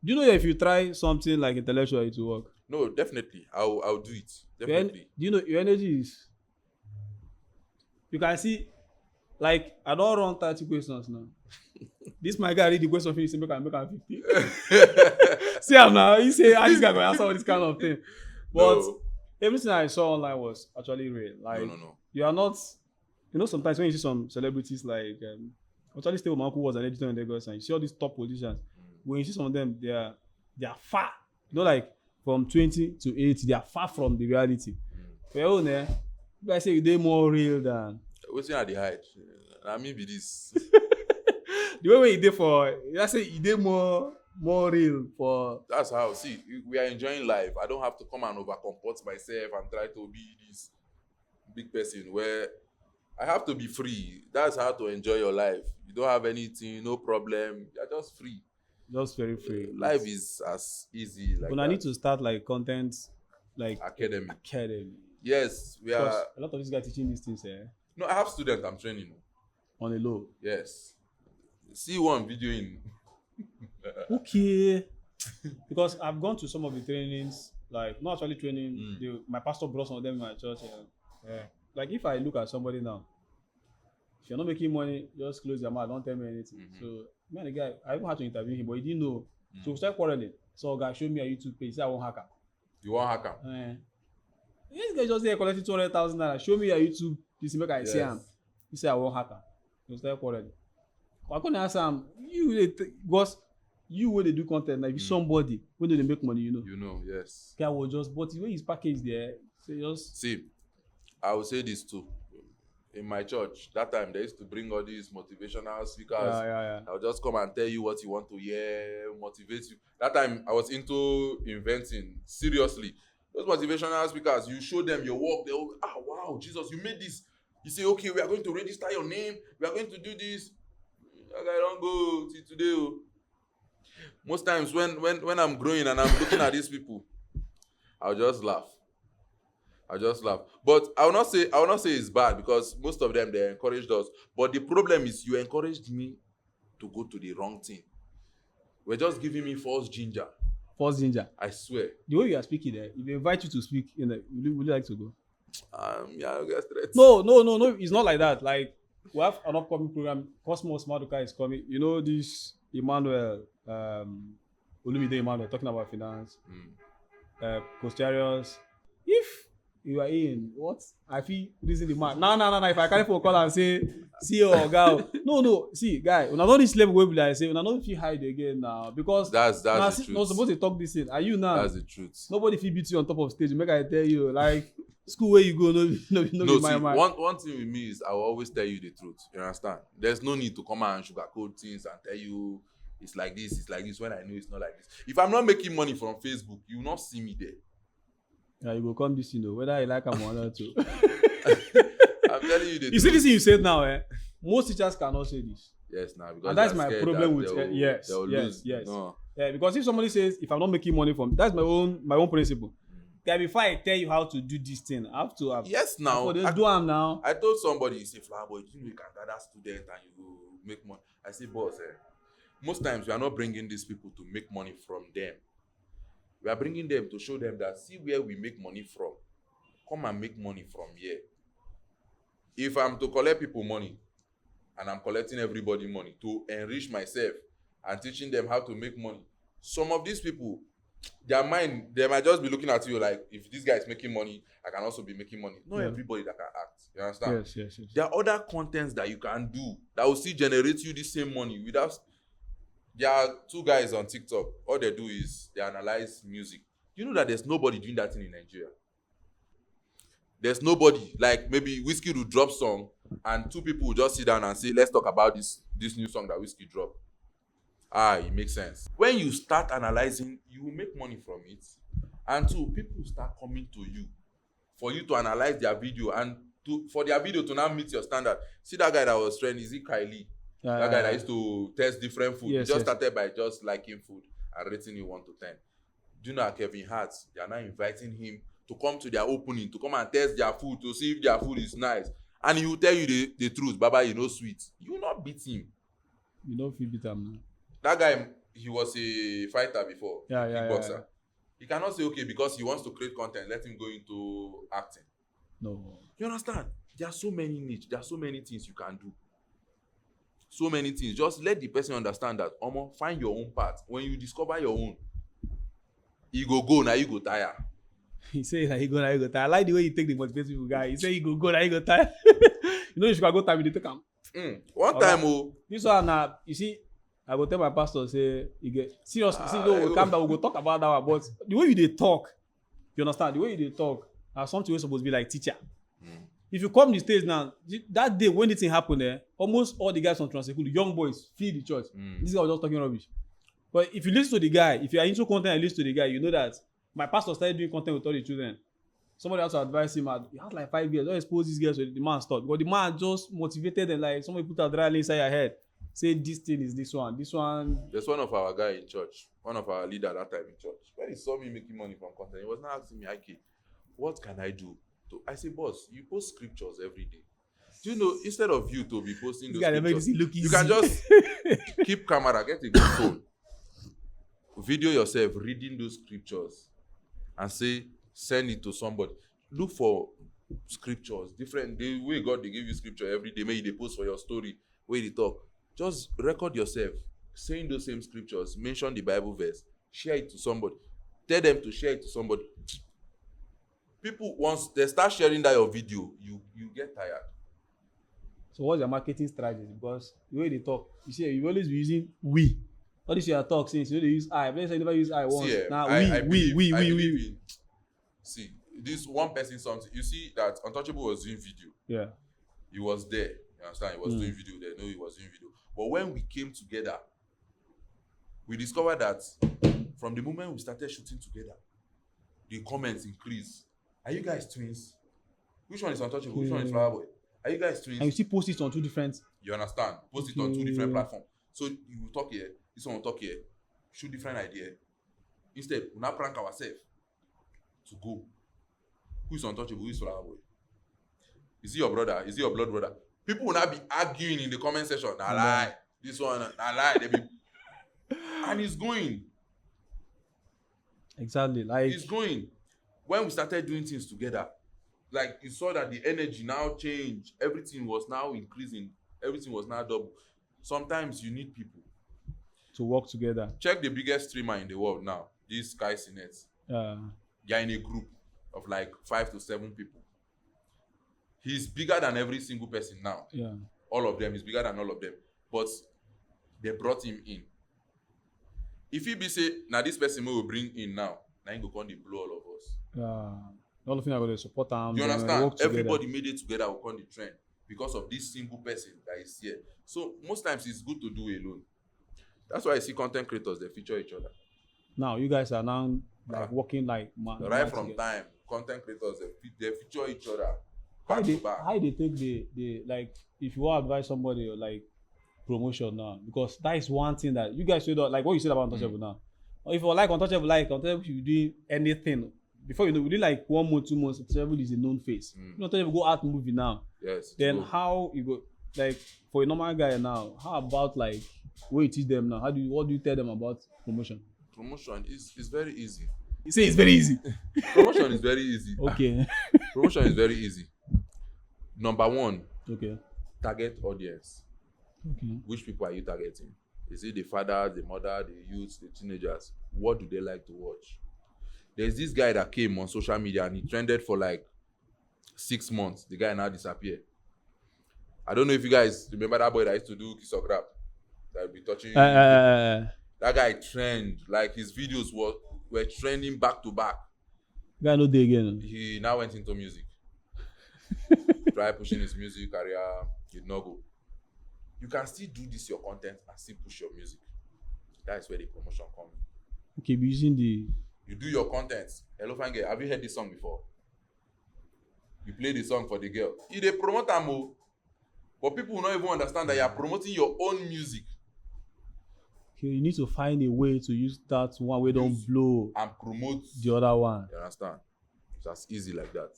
Do you know if you try something like intellectual, it will work? No, definitely. I'll do it. Definitely. Do you know your energy is? You can see, like I don't run 30 questions now. This my guy read the question finish, say make am 50. See am now. He say, this guy gonna answer all this kind of thing. But No. everything I saw online was actually real. Like No. you are not. You know, sometimes when you see some celebrities like actually stay with my uncle was an editor in Lagos, and you see all these top politicians. When you see some of them, they are far. You know, like from 20 to 80, they are far from the reality. For your own, you guys say they more real than Wetin I dey hide? Na me be this. the way you dey for. You say you dey more real for. That's how. See, we are enjoying life. I don't have to come and overcomport myself and try to be this big person where I have to be free. That's how to enjoy your life. You don't have anything, no problem. You're just free. Just very free. Life is as easy like But I need to start like content, like academy. Yes, we Because are. a lot of these guys teaching these things No, I have students I'm training. on a low. Yes. See one video in. Okay. Because I've gone to some of the trainings, like not actually training. My pastor brought some of them in my church. Like if I look at somebody now, if you're not making money, just close your mouth. Don't tell me anything. So me and the guy, I even had to interview him, but he didn't know. So we started quarreling. So guy showed me a YouTube page. He said I want hacker. You want hacker? This guy just there collecting 200,000 naira. Show me your YouTube. This make I see him. He said I want hacker. We started quarreling. I couldn't answer him. Because you when they do content, like if somebody when they make money, you know. You know, yes. Guy will just, but the way he's packaged there, so just see. I will say this too. In my church, that time they used to bring all these motivational speakers. I'll just come and tell you what you want to hear, motivate you. That time I was into inventing. Seriously, those motivational speakers, you show them your work, they'll, wow, Jesus, you made this. You say, okay, we are going to register your name. We are going to do this. Like, I don't go till today. Most times when I'm growing and I'm looking at these people, I'll just laugh. But I will not say it's bad because most of them they encouraged us. But the problem is you encouraged me to go to the wrong thing. We're just giving me false ginger. False ginger. I swear. The way you are speaking there, if they invite you to speak, would you like to go? Yeah, I'll get straight. No. It's not like that. Like we have an upcoming program. Cosmos Maduka is coming. You know this Emmanuel, Olumide Emmanuel talking about finance. Posteriors. If you are in what I feel reason the man. No. If I carry for call and say, see your girl. No. See, guy, when I know this level, we like say, when I know if you hide again now because that's the truth. Not supposed to talk this in. Are you now? That's the truth. Nobody feel beat you on top of stage. Make I tell you, like school where you go, no. See, one thing with me is I will always tell you the truth. You understand? There's no need to come and sugarcoat things and tell you it's like this when I know it's not like this. If I'm not making money from Facebook, you will not see me there. Yeah, you go come this, whether I like them or not too. I'm telling you the truth. You see this thing you said now, most teachers cannot say this. Yes, now because and that's my problem with yes. No. Yeah, because if somebody says if I'm not making money from that's my own principle. Yeah, before I tell you how to do this thing, I have to have yes now. Do them now. I told somebody, you say, Flower boy, you can gather student and you go make money. I say, boss, most times we are not bringing these people to make money from them. We are bringing them to show them that see where we make money from. Come and make money from here. If I'm to collect people money, and I'm collecting everybody money to enrich myself and teaching them how to make money, some of these people, their mind, they might just be looking at you like, if this guy is making money, I can also be making money. Not everybody that can act. You understand? Yes. There are other contents that you can do that will still generate you the same money without. There are two guys on TikTok. All they do is they analyze music. You know that there's nobody doing that thing in Nigeria. There's nobody. Like maybe Whiskey will drop song and two people will just sit down and say, let's talk about this new song that Whiskey dropped. It makes sense. When you start analyzing, you will make money from it. And two, people will start coming to you for you to analyze their video and for their video to now meet your standard. See that guy that was trending, is it Kylie? That guy that used to test different food. He just started by just liking food and rating it 1 to 10. Do you know Kevin Hart? They are now inviting him to come to their opening, to come and test their food, to see if their food is nice. And he will tell you the truth. Baba, you know sweet. You will not beat him. You don't feel beat him now. That guy, he was a fighter before, Yeah, a yeah, kickboxer. yeah. He cannot say, okay, because he wants to create content, let him go into acting. No. You understand? There are so many niche, there are so many things you can do. So many things. Just let the person understand that, Omo, find your own path. When you discover your own, you go, now you go tire. He say that he go, I like the way you take the motivate people guy. He say he go, now he go time. You know, if you can go time, you dey take am. One time, oh, This one na, you see, I go tell my pastor say, you get seriously. See, no, I calm down. We go talk about that one. But the way you dey talk, you understand? The way you dey talk, na something wey supposed to be like teacher. If you come the stage now, that day when the thing happen, almost all the guys from Transekulu, young boys, feel the church. This guy was just talking rubbish. But if you listen to the guy, if you are into content and listen to the guy, you know that my pastor started doing content with all the children. Somebody has to advise him. He had like 5 years. Don't expose these guys. So the man stopped. Because the man just motivated them. Like somebody put a dry inside your head. Say this thing is this one. This one. there's one of our guy in church, one of our leader that time in church. When he saw me making money from content, he was now asking me, "Okay, what can I do?" I say, "Boss, you post scriptures every day. Do you know, instead of you to be posting those scriptures, you can just keep camera, get a good phone, video yourself reading those scriptures, and say, send it to somebody. Look for scriptures, different, the way God they give you scripture every day, maybe they post for your story, where they talk. Just record yourself, saying those same scriptures, mention the Bible verse, share it to somebody, tell them to share it to somebody. People, once they start sharing that your video, you get tired. So what's your marketing strategy? Because the way they talk, you see, you always be using we. All this your talk since you know they use I. Let's say never use I once. See, Now I we. believe in, see, this one person something. You see that Untouchable was doing video. Yeah. He was there. You understand? He was doing video there. No, he was doing video. But when we came together, we discovered that from the moment we started shooting together, the comments increased. Are you guys twins? Which one is Untouchable? Which one is Flower Boy? Are you guys twins? And you still post it on two different. You understand? Post it on two different platforms. So you will talk here, this one will talk here, shoot different idea. Instead, we now prank ourselves to go. Who is Untouchable? Who is Flower Boy? Is he your brother? Is he your blood brother? People will now be arguing in the comment section. Nah lie. This one, nah lie. They be and it's going. Exactly. Like It's going. When we started doing things together, like you saw that the energy now changed. Everything was now increasing. Everything was now double. Sometimes you need people to work together. Check the biggest streamer in the world now. This Sky Sinet. They're in a group of like 5 to 7 people. He's bigger than every single person now. Yeah. All of them. He's bigger than all of them. But they brought him in. If he be say, now this person will bring in now he go come dey blow all of us. All of them are going to support them. You understand? Everybody made it together will come the trend because of this single person that is here. So most times it's good to do alone. That's why I see content creators, they feature each other. Now you guys are now like working like right from together. Time, content creators they feature each other. How they take the like if you want to advise somebody or like promotion now, because that is one thing that you guys should like what you said about Untouchable now. Or if you like Untouchable, you do anything before you know within like 1 month, 2 months, Untouchable is a known face. You know, Untouchable go out movie now. Yes. Then how you go like for a normal guy now? How about like what you teach them now? What do you tell them about promotion? Promotion is very easy. You say it's very easy. Promotion is very easy. Okay. Promotion is very easy. Number 1. Okay. Target audience. Okay. Which people are you targeting? Is it the fathers, the mother, the youths, the teenagers? What do they like to watch? There's this guy that came on social media and he trended for like 6 months. The guy now disappeared. I don't know if you guys remember that boy that used to do kiss or grab. That would be touching. That guy trend. Like his videos were trending back to back. Guy no day again. He now went into music. Try pushing his music career. He did not go. You can still do this your content and still push your music. That is where the promotion comes. Okay, be using the. You do your content. Hello, fine girl. Have you heard this song before? You play the song for the girl. You dey promote am o, but people will not even understand that you are promoting your own music. Okay, you need to find a way to use that one way don't blow and promote the other one. You understand? It's as easy like that.